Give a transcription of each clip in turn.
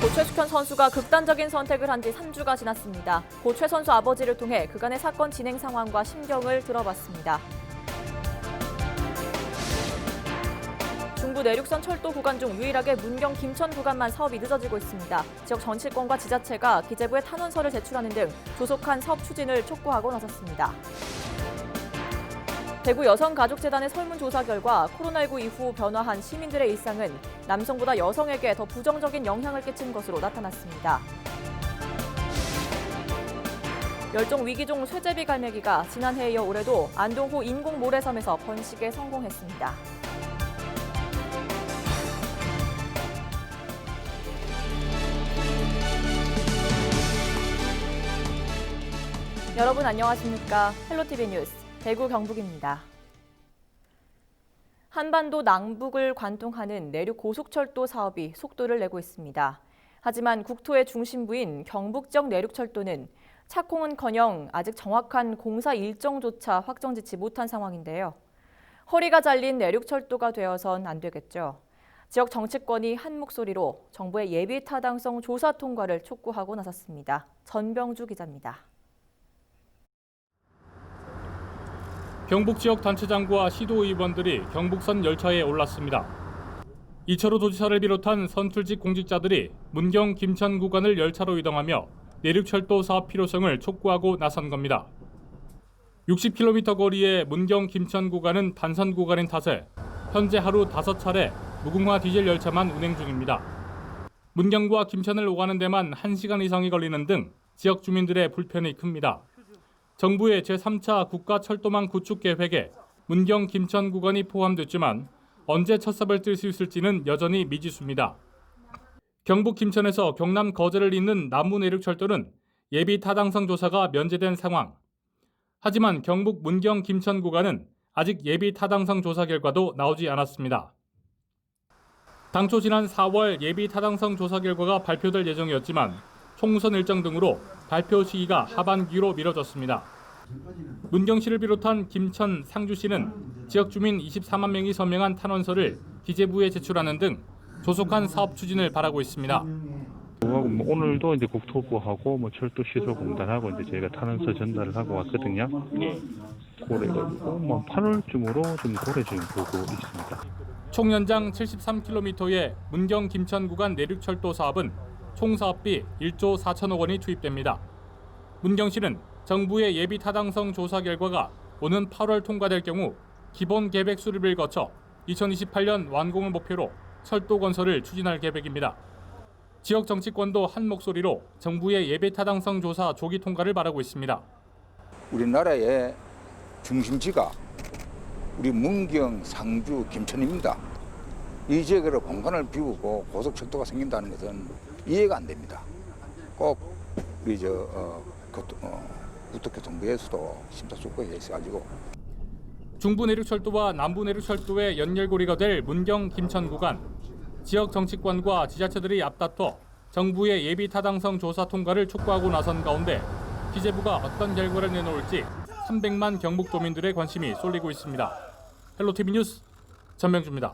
고 최숙현 선수가 극단적인 선택을 한 지 3주가 지났습니다. 고 최 선수 아버지를 통해 그간의 사건 진행 상황과 심경을 들어봤습니다. 중부 내륙선 철도 구간 중 유일하게 문경 김천 구간만 사업이 늦어지고 있습니다. 지역 정치권과 지자체가 기재부에 탄원서를 제출하는 등 조속한 사업 추진을 촉구하고 나섰습니다. 대구 여성가족재단의 설문조사 결과 코로나19 이후 변화한 시민들의 일상은 남성보다 여성에게 더 부정적인 영향을 끼친 것으로 나타났습니다. 멸종위기종 쇠제비 갈매기가 지난해에 이어 올해도 안동호 인공모래섬에서 번식에 성공했습니다. 여러분 안녕하십니까? 헬로티비 뉴스 대구 경북입니다. 한반도 남북을 관통하는 내륙 고속철도 사업이 속도를 내고 있습니다. 하지만 국토의 중심부인 경북 지역 내륙철도는 착공은커녕 아직 정확한 공사 일정조차 확정짓지 못한 상황인데요. 허리가 잘린 내륙철도가 되어선 안 되겠죠. 지역 정치권이 한 목소리로 정부의 예비 타당성 조사 통과를 촉구하고 나섰습니다. 전병주 기자입니다. 경북 지역 단체장과 시도의원들이 경북선 열차에 올랐습니다. 이철호 도지사를 비롯한 선출직 공직자들이 문경 김천 구간을 열차로 이동하며 내륙철도 사업 필요성을 촉구하고 나선 겁니다. 60km 거리의 문경 김천 구간은 단선 구간인 탓에 현재 하루 5차례 무궁화 디젤 열차만 운행 중입니다. 문경과 김천을 오가는 데만 1시간 이상이 걸리는 등 지역 주민들의 불편이 큽니다. 정부의 제3차 국가철도망 구축 계획에 문경 김천 구간이 포함됐지만 언제 첫 삽을 뜰 수 있을지는 여전히 미지수입니다. 경북 김천에서 경남 거제를 잇는 남부 내륙철도는 예비 타당성 조사가 면제된 상황. 하지만 경북 문경 김천 구간은 아직 예비 타당성 조사 결과도 나오지 않았습니다. 당초 지난 4월 예비 타당성 조사 결과가 발표될 예정이었지만 총선 일정 등으로 발표 시기가 하반기로 미뤄졌습니다. 문경시를 비롯한 김천, 상주시는 지역 주민 24만 명이 서명한 탄원서를 기재부에 제출하는 등 조속한 사업 추진을 바라고 있습니다. 오늘도 이제 국토부하고 철도시설공단하고 이제 저희가 탄원서 전달을 하고 왔거든요. 그래가지고 8월쯤으로 좀 고래 지금 보고 있습니다. 총 연장 73km의 문경 김천 구간 내륙철도 사업은 총 사업비 1조 4천억 원이 투입됩니다. 문경시는 정부의 예비 타당성 조사 결과가 오는 8월 통과될 경우 기본 계획 수립을 거쳐 2028년 완공을 목표로 철도 건설을 추진할 계획입니다. 지역 정치권도 한 목소리로 정부의 예비 타당성 조사 조기 통과를 바라고 있습니다. 우리나라의 중심지가 우리 문경, 상주, 김천입니다. 이 지역으로 공간을 비우고 고속철도가 생긴다는 것은 이해가 안 됩니다. 꼭 우리 국토교통부에서도 심사숙고해 있어가지고 중부 내륙철도와 남부 내륙철도의 연결고리가 될 문경 김천 구간. 지역 정치권과 지자체들이 앞다퉈 정부의 예비 타당성 조사 통과를 촉구하고 나선 가운데 기재부가 어떤 결과를 내놓을지 300만 경북도민들의 관심이 쏠리고 있습니다. 헬로티비 뉴스 전병주입니다.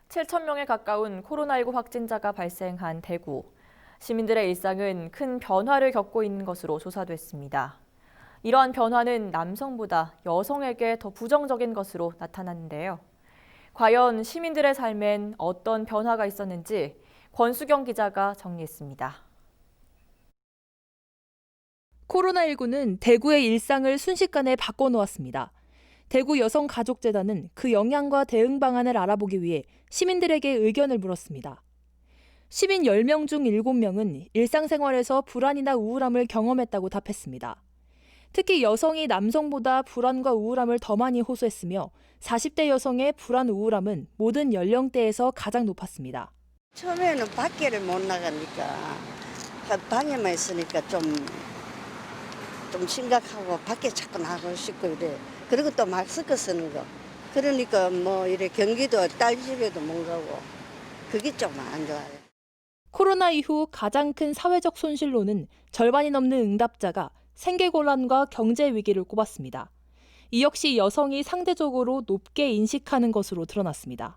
7천 명에 가까운 코로나19 확진자가 발생한 대구. 시민들의 일상은 큰 변화를 겪고 있는 것으로 조사됐습니다. 이러한 변화는 남성보다 여성에게 더 부정적인 것으로 나타났는데요. 과연 시민들의 삶엔 어떤 변화가 있었는지 권수경 기자가 정리했습니다. 코로나19는 대구의 일상을 순식간에 바꿔놓았습니다. 대구 여성가족재단은 그 영향과 대응 방안을 알아보기 위해 시민들에게 의견을 물었습니다. 시민 10명 중 7명은 일상생활에서 불안이나 우울함을 경험했다고 답했습니다. 특히 여성이 남성보다 불안과 우울함을 더 많이 호소했으며 40대 여성의 불안, 우울함은 모든 연령대에서 가장 높았습니다. 처음에는 밖에를 못 나가니까 방에만 있으니까 좀 심각하고 밖에 자꾸 나가고 싶고 이래. 그리고 또 마스크 쓰는 거. 그러니까 이래 경기도 딸 집에도 못 가고 그게 좀 안 좋아요. 코로나 이후 가장 큰 사회적 손실로는 절반이 넘는 응답자가 생계곤란과 경제 위기를 꼽았습니다. 이 역시 여성이 상대적으로 높게 인식하는 것으로 드러났습니다.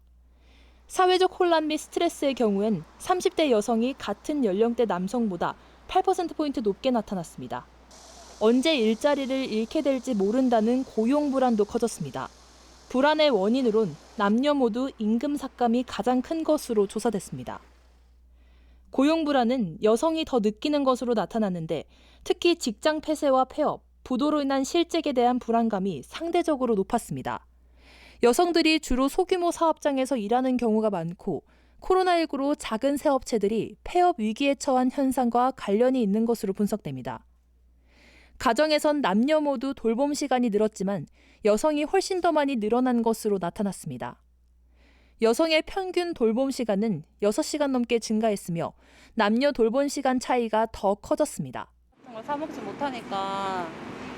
사회적 혼란 및 스트레스의 경우엔 30대 여성이 같은 연령대 남성보다 8%포인트 높게 나타났습니다. 언제 일자리를 잃게 될지 모른다는 고용 불안도 커졌습니다. 불안의 원인으론 남녀 모두 임금 삭감이 가장 큰 것으로 조사됐습니다. 고용 불안은 여성이 더 느끼는 것으로 나타났는데 특히 직장 폐쇄와 폐업, 부도로 인한 실직에 대한 불안감이 상대적으로 높았습니다. 여성들이 주로 소규모 사업장에서 일하는 경우가 많고 코로나19로 작은 사업체들이 폐업 위기에 처한 현상과 관련이 있는 것으로 분석됩니다. 가정에선 남녀 모두 돌봄 시간이 늘었지만 여성이 훨씬 더 많이 늘어난 것으로 나타났습니다. 여성의 평균 돌봄 시간은 6시간 넘게 증가했으며 남녀 돌봄 시간 차이가 더 커졌습니다. 정말 사 먹지 못하니까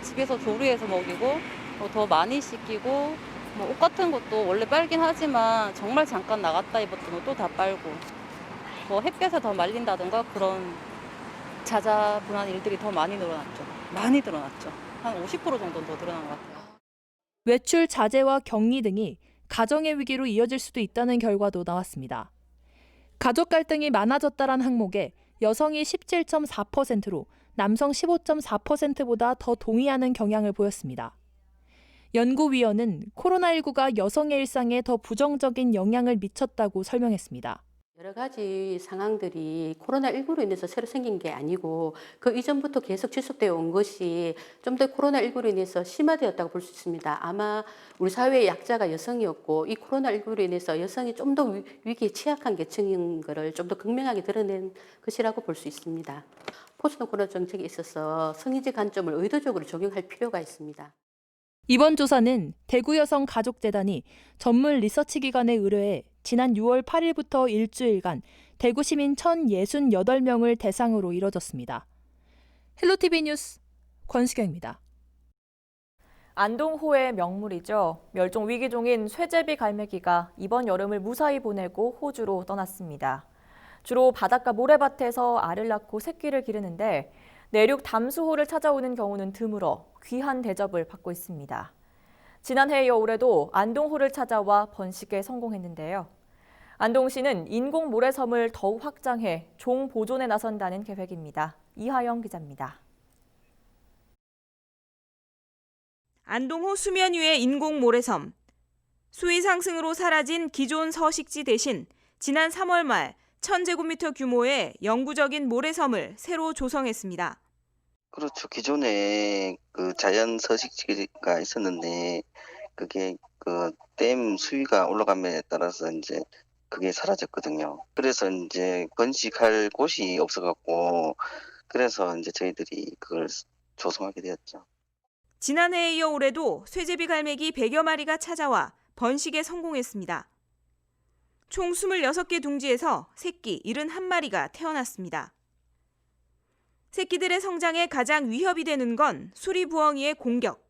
집에서 조리해서 먹이고 더 많이 씻기고 옷 같은 것도 원래 빨긴 하지만 정말 잠깐 나갔다 입었던 거 또 다 빨고 햇볕에 더 말린다든가 그런 자자분한 일들이 더 많이 늘어났죠. 많이 늘어났죠. 한 50% 정도 더 늘어난 것 같아요. 외출 자제와 격리 등이 가정의 위기로 이어질 수도 있다는 결과도 나왔습니다. 가족 갈등이 많아졌다란 항목에 여성이 17.4%로 남성 15.4%보다 더 동의하는 경향을 보였습니다. 연구위원은 코로나19가 여성의 일상에 더 부정적인 영향을 미쳤다고 설명했습니다. 여러 가지 상황들이 코로나19로 인해서 새로 생긴 게 아니고 그 이전부터 계속 지속되어 온 것이 좀 더 코로나19로 인해서 심화되었다고 볼 수 있습니다. 아마 우리 사회의 약자가 여성이었고 이 코로나19로 인해서 여성이 좀 더 위기에 취약한 계층인 것을 좀 더 극명하게 드러낸 것이라고 볼 수 있습니다. 포스트 코로나 정책에 있어서 성인지 관점을 의도적으로 적용할 필요가 있습니다. 이번 조사는 대구여성가족재단이 전문 리서치 기관에 의뢰해 지난 6월 8일부터 일주일간 대구 시민 1,068명을 대상으로 이뤄졌습니다. 헬로티비 뉴스 권수경입니다. 안동호의 명물이죠. 멸종 위기종인 쇠제비 갈매기가 이번 여름을 무사히 보내고 호주로 떠났습니다. 주로 바닷가 모래밭에서 알을 낳고 새끼를 기르는데 내륙 담수호를 찾아오는 경우는 드물어 귀한 대접을 받고 있습니다. 지난해에 이어 올해도 안동호를 찾아와 번식에 성공했는데요. 안동시는 인공 모래섬을 더욱 확장해 종 보존에 나선다는 계획입니다. 이하영 기자입니다. 안동호 수면 위의 인공 모래섬. 수위 상승으로 사라진 기존 서식지 대신 지난 3월 말 1,000제곱미터 규모의 영구적인 모래섬을 새로 조성했습니다. 그렇죠. 기존에 그 자연 서식지가 있었는데 그게 그 댐 수위가 올라감에 따라서 이제 그게 사라졌거든요. 그래서 이제 번식할 곳이 없어갖고 그래서 이제 저희들이 그걸 조성하게 되었죠. 지난해에 이어 올해도 쇠제비 갈매기 100여 마리가 찾아와 번식에 성공했습니다. 총 26개 둥지에서 새끼 71마리가 태어났습니다. 새끼들의 성장에 가장 위협이 되는 건 수리부엉이의 공격.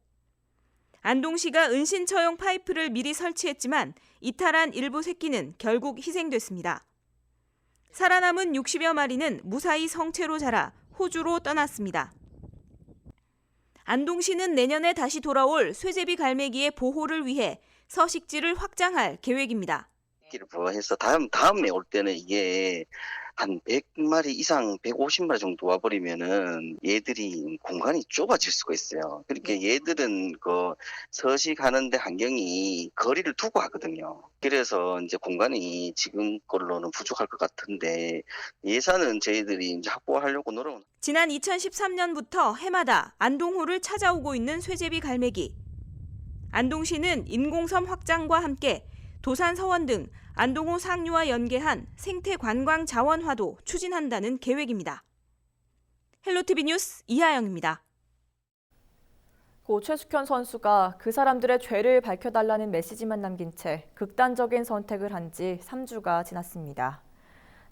안동시가 은신처용 파이프를 미리 설치했지만 이탈한 일부 새끼는 결국 희생됐습니다. 살아남은 60여 마리는 무사히 성체로 자라 호주로 떠났습니다. 안동시는 내년에 다시 돌아올 쇠제비 갈매기의 보호를 위해 서식지를 확장할 계획입니다. 새끼를 부화해서 다음에 올 때는 이게 한 100마리 이상 150마리 정도 와버리면은 얘들이 공간이 좁아질 수가 있어요. 그러니까 얘들은 그 서식하는데 환경이 거리를 두고 하거든요. 그래서 이제 공간이 지금 걸로는 부족할 것 같은데 예산은 저희들이 이제 확보하려고 노력은. 지난 2013년부터 해마다 안동호를 찾아오고 있는 쇠제비 갈매기. 안동시는 인공섬 확장과 함께 도산 서원 등 안동호 상류와 연계한 생태 관광 자원화도 추진한다는 계획입니다. 헬로티비 뉴스 이하영입니다. 고 최숙현 선수가 그 사람들의 죄를 밝혀달라는 메시지만 남긴 채 극단적인 선택을 한 지 3주가 지났습니다.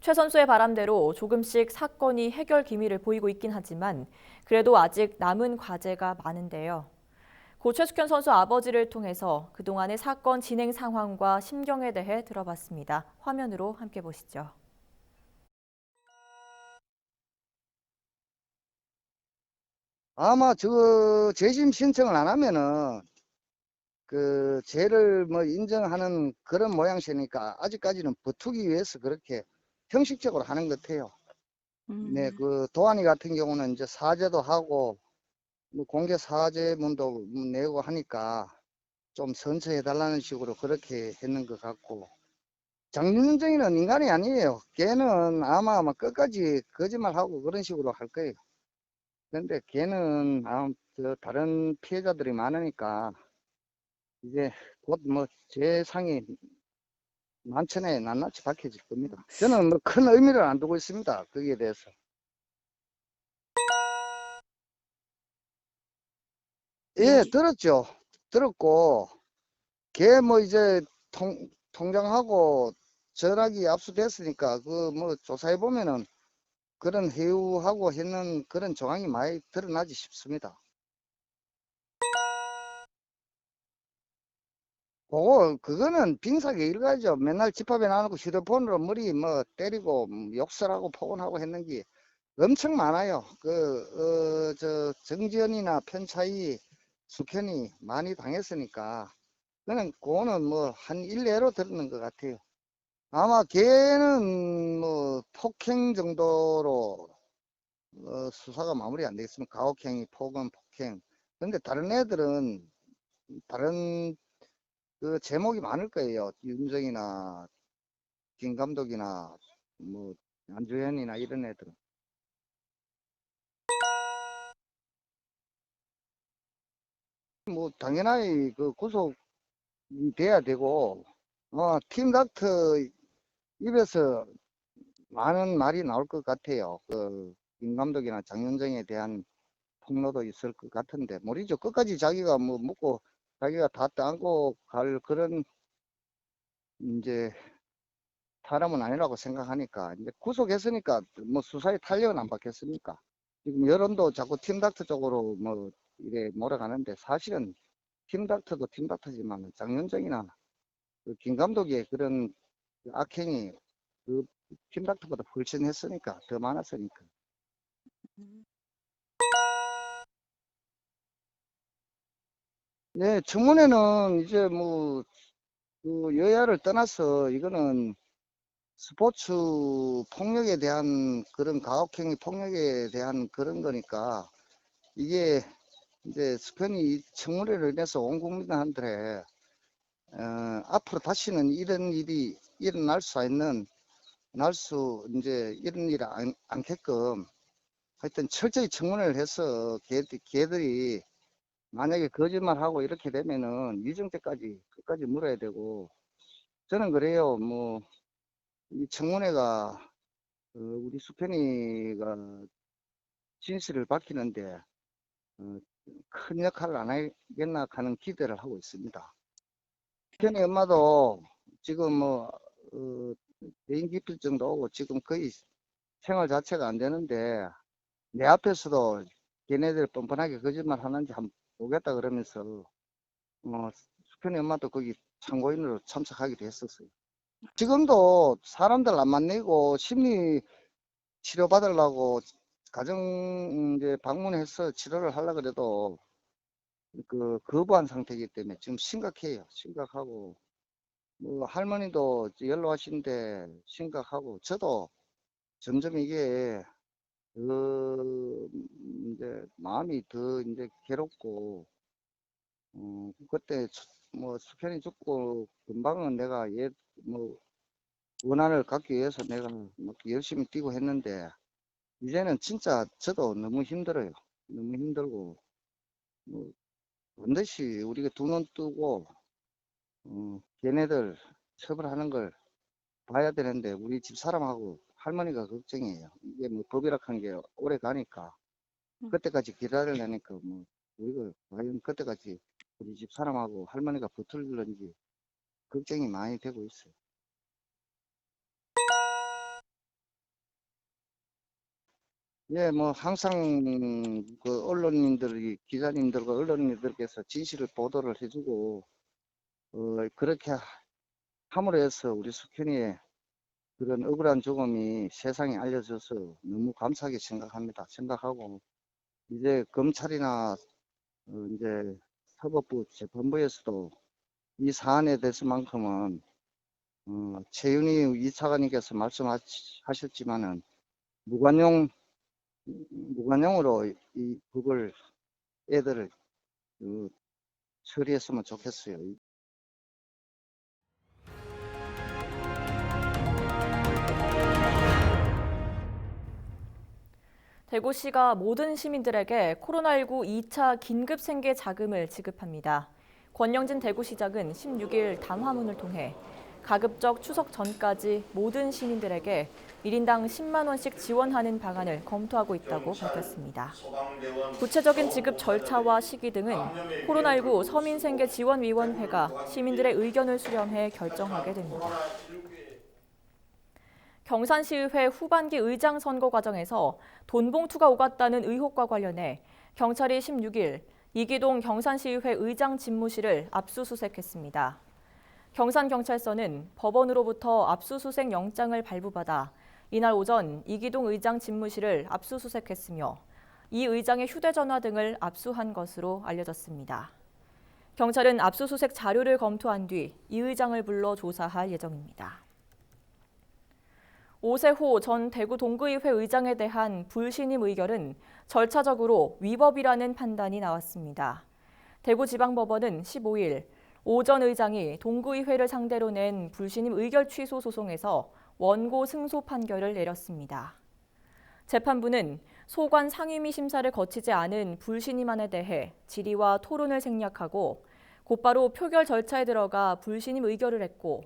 최 선수의 바람대로 조금씩 사건이 해결 기미를 보이고 있긴 하지만 그래도 아직 남은 과제가 많은데요. 고 최숙현 선수 아버지를 통해서 그동안의 사건 진행 상황과 심경에 대해 들어봤습니다. 화면으로 함께 보시죠. 아마 저 재심 신청을 안 하면은 그 죄를 뭐 인정하는 그런 모양새니까 아직까지는 버투기 위해서 그렇게 형식적으로 하는 것 같아요. 네, 그 도안이 같은 경우는 이제 사죄도 하고 뭐 공개 사죄문도 내고 하니까 좀 선처해 달라는 식으로 그렇게 했는 것 같고, 장윤정이는 인간이 아니에요. 걔는 아마 끝까지 거짓말하고 그런 식으로 할 거예요. 근데 걔는 다른 피해자들이 많으니까 이제 곧 뭐 재상이 만천에 낱낱이 밝혀질 겁니다. 저는 뭐 큰 의미를 안 두고 있습니다. 거기에 대해서. 예, 들었죠. 들었고, 걔 뭐 이제 통장하고 전화기 압수됐으니까 그 뭐 조사해 보면은 그런 해유하고 했는 그런 정황이 많이 드러나지 싶습니다. 그거는 빙사게 일가죠. 맨날 집합에 나놓고 휴대폰으로 머리 뭐 때리고 욕설하고 폭언하고 했는 게 엄청 많아요. 정지현이나 편차이, 숙현이 많이 당했으니까 그거는 뭐 한 일례로 들었는 것 같아요. 아마 걔는 뭐 폭행 정도로 수사가 마무리 안 되겠습니까? 가혹행위, 폭언, 폭행. 근데 다른 애들은 다른 그 제목이 많을 거예요. 윤정이나 김 감독이나 뭐 안주현이나 이런 애들은. 뭐 당연히 그 구속이 돼야 되고, 팀 닥터 입에서 많은 말이 나올 것 같아요. 김 감독이나 장윤정에 대한 폭로도 있을 것 같은데 모르죠. 끝까지 자기가 뭐 묻고 자기가 다 떠안고 갈 그런 이제 사람은 아니라고 생각하니까, 이제 구속했으니까 뭐 수사에 탄력은 안 받겠습니까? 지금 여론도 자꾸 팀닥터 쪽으로 뭐 이래 몰아가는데, 사실은 팀닥터도 팀닥터지만 장윤정이나 김 감독의 그런 악행이 그 팀닥터보다 훨씬 했으니까, 더 많았으니까. 네, 청문회는 이제 뭐 그 여야를 떠나서 이거는 스포츠 폭력에 대한 그런 가혹행위 폭력에 대한 그런 거니까, 이게 이제 스편이 청문회를 인해서 온 국민한테 앞으로 다시는 이런 일이 일어날 수 있는 이제 이런 일이 않게끔 하여튼 철저히 청문회를 해서 걔들이 만약에 거짓말하고 이렇게 되면은 유증죄까지 끝까지 물어야 되고, 저는 그래요. 뭐 이 청문회가 우리 수편이가 진실을 밝히는데 큰 역할을 안 하겠나 하는 기대를 하고 있습니다. 수편이 엄마도 지금 뭐 대인 기필증도 오고 지금 거의 생활 자체가 안 되는데, 내 앞에서도 걔네들 뻔뻔하게 거짓말 하는지 한번 보겠다 그러면서 수편이 엄마도 거기 참고인으로 참석하기도 했었어요. 지금도 사람들 안 만나고 심리 치료 받으려고 가정 이제 방문해서 치료를 하려고 그래도 거부한 상태이기 때문에 지금 심각해요. 심각하고 뭐 할머니도 연로하신데 심각하고, 저도 점점 이게 이제 마음이 더 이제 괴롭고, 그때 뭐 수편이 죽고 금방은 내가 뭐 원한을 갖기 위해서 내가 막 열심히 뛰고 했는데, 이제는 진짜 저도 너무 힘들어요. 너무 힘들고, 뭐 반드시 우리가 두 눈 뜨고 걔네들 처벌하는 걸 봐야 되는데, 우리 집 사람하고 할머니가 걱정이에요. 이게 뭐 법이락한 게 오래 가니까 그때까지 기다리려니까 뭐 우리가 과연 그때까지 우리 집 사람하고 할머니가 붙을런지 걱정이 많이 되고 있어요. 예, 뭐 항상 그 언론인들이, 기자님들과 언론인들께서 진실을 보도를 해주고 그렇게 함으로 해서 우리 숙현이의 그런 억울한 죽음이 세상에 알려져서 너무 감사하게 생각합니다. 생각하고 이제 검찰이나 이제 사법부 재판부에서도 이 사안에 대해서만큼은 최윤희 이차관님께서 말씀하셨지만은 무관용으로 이 법을 애들을 처리했으면 좋겠어요. 대구시가 모든 시민들에게 코로나19 2차 긴급 생계 자금을 지급합니다. 권영진 대구시장은 16일 담화문을 통해 가급적 추석 전까지 모든 시민들에게 1인당 10만 원씩 지원하는 방안을 검토하고 있다고 밝혔습니다. 구체적인 지급 절차와 시기 등은 코로나19 서민생계지원위원회가 시민들의 의견을 수렴해 결정하게 됩니다. 경산시의회 후반기 의장 선거 과정에서 돈 봉투가 오갔다는 의혹과 관련해 경찰이 16일 이기동 경산시의회 의장 집무실을 압수수색했습니다. 경산경찰서는 법원으로부터 압수수색 영장을 발부받아 이날 오전 이기동 의장 집무실을 압수수색했으며 이 의장의 휴대전화 등을 압수한 것으로 알려졌습니다. 경찰은 압수수색 자료를 검토한 뒤 이 의장을 불러 조사할 예정입니다. 오세호 전 대구 동구의회 의장에 대한 불신임 의결은 절차적으로 위법이라는 판단이 나왔습니다. 대구지방법원은 15일 오 전 의장이 동구의회를 상대로 낸 불신임 의결 취소 소송에서 원고 승소 판결을 내렸습니다. 재판부는 소관 상임위 심사를 거치지 않은 불신임안에 대해 질의와 토론을 생략하고 곧바로 표결 절차에 들어가 불신임 의결을 했고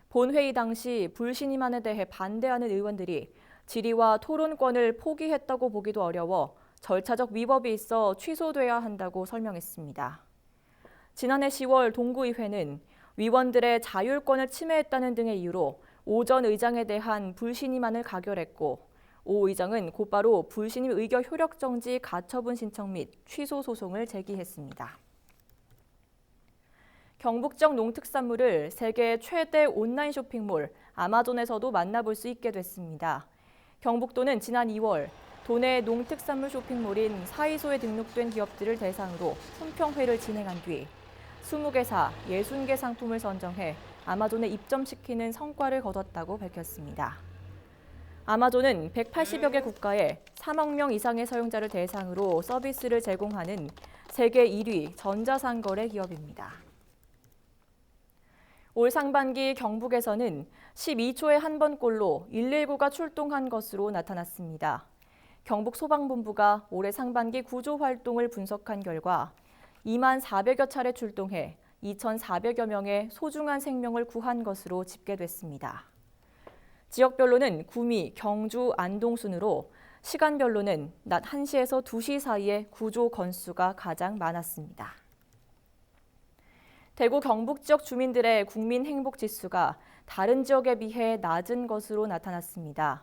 본회의 당시 불신임안에 대해 반대하는 의원들이 질의와 토론권을 포기했다고 보기도 어려워 절차적 위법이 있어 취소돼야 한다고 설명했습니다. 지난해 10월 동구의회는 위원들의 자율권을 침해했다는 등의 이유로 오 전 의장에 대한 불신임안을 가결했고 오 의장은 곧바로 불신임 의결 효력 정지 가처분 신청 및 취소 소송을 제기했습니다. 경북적 농특산물을 세계 최대 온라인 쇼핑몰 아마존에서도 만나볼 수 있게 됐습니다. 경북도는 지난 2월 도내 농특산물 쇼핑몰인 사이소에 등록된 기업들을 대상으로 품평회를 진행한 뒤 20개사 60개 상품을 선정해 아마존에 입점시키는 성과를 거뒀다고 밝혔습니다. 아마존은 180여 개 국가에 3억 명 이상의 사용자를 대상으로 서비스를 제공하는 세계 1위 전자상거래 기업입니다. 올 상반기 경북에서는 12초에 한 번꼴로 119가 출동한 것으로 나타났습니다. 경북소방본부가 올해 상반기 구조 활동을 분석한 결과 2만 400여 차례 출동해 2,400여 명의 소중한 생명을 구한 것으로 집계됐습니다. 지역별로는 구미, 경주, 안동 순으로 시간별로는 낮 1시에서 2시 사이에 구조 건수가 가장 많았습니다. 대구 경북 지역 주민들의 국민 행복 지수가 다른 지역에 비해 낮은 것으로 나타났습니다.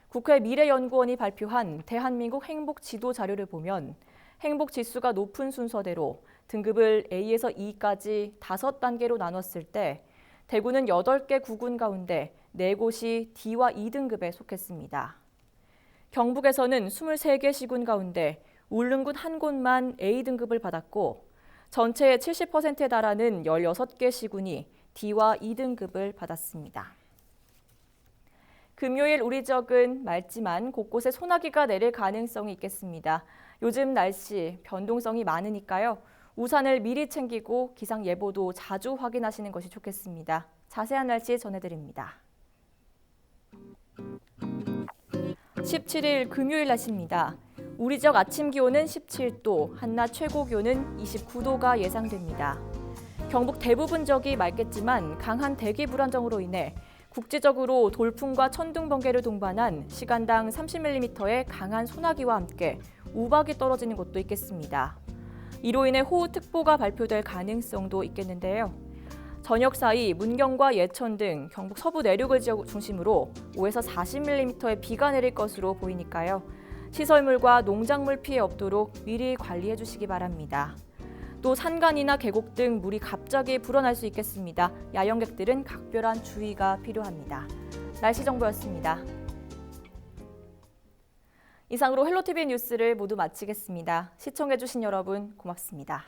국회 미래연구원이 발표한 대한민국 행복 지도 자료를 보면 행복 지수가 높은 순서대로 등급을 A에서 E까지 5단계로 나눴을 때 대구는 8개 구군 가운데 4곳이 D와 E 등급에 속했습니다. 경북에서는 23개 시군 가운데 울릉군 한 곳만 A 등급을 받았고 전체의 70%에 달하는 16개 시군이 D와 E 등급을 받았습니다. 금요일 우리 지역은 맑지만 곳곳에 소나기가 내릴 가능성이 있겠습니다. 요즘 날씨 변동성이 많으니까요. 우산을 미리 챙기고 기상예보도 자주 확인하시는 것이 좋겠습니다. 자세한 날씨 전해드립니다. 17일 금요일 날씨입니다. 우리 지역 아침 기온은 17도, 한낮 최고 기온은 29도가 예상됩니다. 경북 대부분 지역이 맑겠지만 강한 대기 불안정으로 인해 국지적으로 돌풍과 천둥, 번개를 동반한 시간당 30mm의 강한 소나기와 함께 우박이 떨어지는 곳도 있겠습니다. 이로 인해 호우특보가 발표될 가능성도 있겠는데요. 저녁 사이 문경과 예천 등 경북 서부 내륙을 중심으로 5에서 40mm의 비가 내릴 것으로 보이니까요. 시설물과 농작물 피해 없도록 미리 관리해 주시기 바랍니다. 또 산간이나 계곡 등 물이 갑자기 불어날 수 있겠습니다. 야영객들은 각별한 주의가 필요합니다. 날씨 정보였습니다. 이상으로 헬로티비 뉴스를 모두 마치겠습니다. 시청해주신 여러분 고맙습니다.